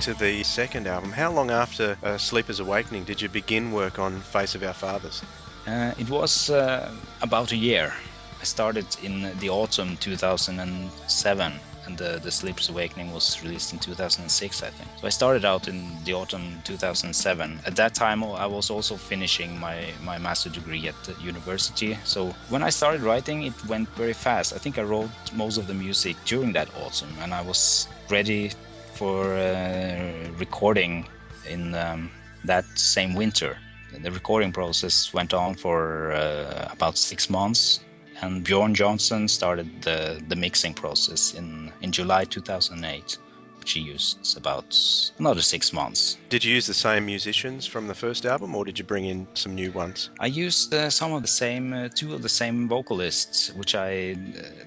to the second album, how long after Sleeper's Awakening did you begin work on Face of Our Fathers? It was about a year. I started in the autumn 2007, and the Sleeper's Awakening was released in 2006, I think. So I started out in the autumn 2007. At that time, I was also finishing my master degree at the university. So when I started writing, it went very fast. I think I wrote most of the music during that autumn, and I was ready for recording in that same winter. The recording process went on for about 6 months. And Bjorn Johnson started the mixing process in July 2008, which he used about another 6 months. Did you use the same musicians from the first album, or did you bring in some new ones? I used some of the same, two of the same vocalists, which I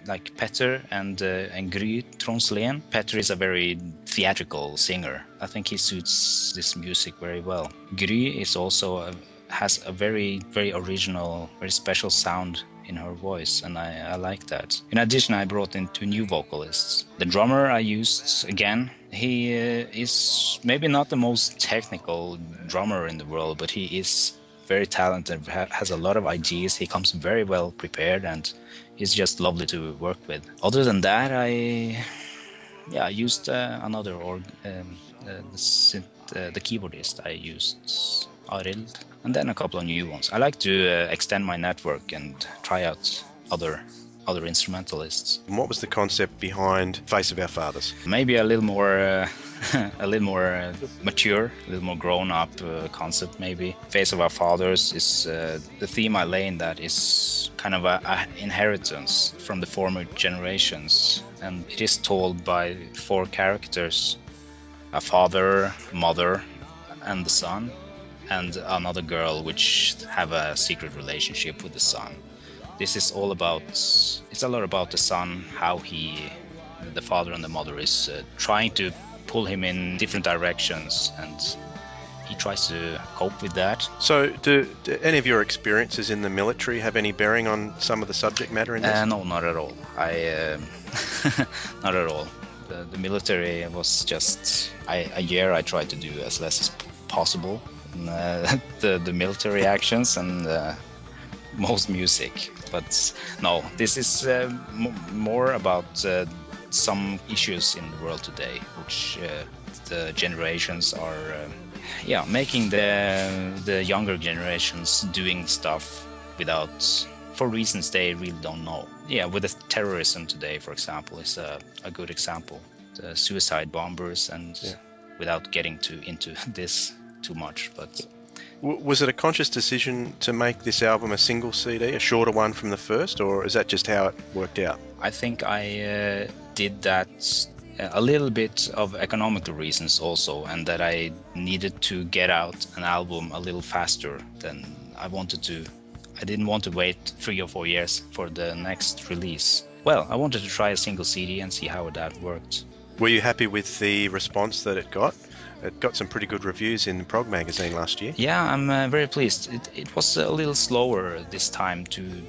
like, Petter and Gry Tronslen. Petter is a very theatrical singer. I think he suits this music very well. Gry is also has a very, very original, very special sound in her voice, and I like that. In addition, I brought in 2 new vocalists. The drummer I used again. He is maybe not the most technical drummer in the world, but he is very talented, has a lot of ideas. He comes very well prepared, and he's just lovely to work with. Other than that, I used another the keyboardist. I used Arild, and then a couple of new ones. I like to extend my network and try out other instrumentalists. And what was the concept behind Face of Our Fathers? Maybe a little more mature, a little more grown-up concept. Maybe Face of Our Fathers is the theme I lay in that is kind of a inheritance from the former generations, and it is told by 4 characters: a father, mother, and the son, and another girl, which have a secret relationship with the son. This is all about, it's a lot about the son, how the father and the mother is trying to pull him in different directions, and he tries to cope with that. So do any of your experiences in the military have any bearing on some of the subject matter in this? No, not at all. Not at all. The military was just a year I tried to do as less as possible. The military actions and most music, but no, this is more about some issues in the world today, which the generations are making the younger generations doing stuff for reasons they really don't know. With the terrorism today, for example, is a good example. The suicide bombers, and without getting into this too much, but was it a conscious decision to make this album a single CD, a shorter one from the first, or is that just how it worked out? I think I did that a little bit of economical reasons also, and that I needed to get out an album a little faster than I wanted to. I didn't want to wait 3 or 4 years for the next release. Well, I wanted to try a single CD and see how that worked. Were you happy with the response that it got? It got some pretty good reviews in Prog magazine last year. Yeah, I'm very pleased. It was a little slower this time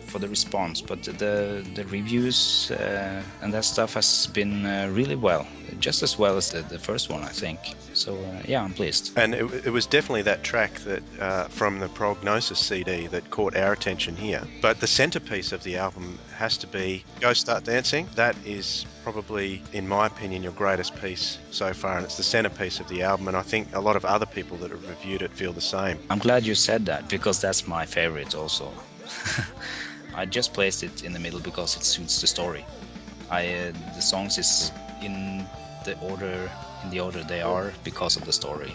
for the response, but the reviews and that stuff has been really well, just as well as the first one, I think. So I'm pleased. And it was definitely that track that from the Prognosis CD that caught our attention here. But the centerpiece of the album has to be Go Start Dancing. That is probably, in my opinion, your greatest piece so far, and it's the centerpiece of the album, and I think a lot of other people that have reviewed it feel the same. I'm glad you said that, because that's my favorite also. I just placed it in the middle because it suits the story. The songs is in the order they are because of the story.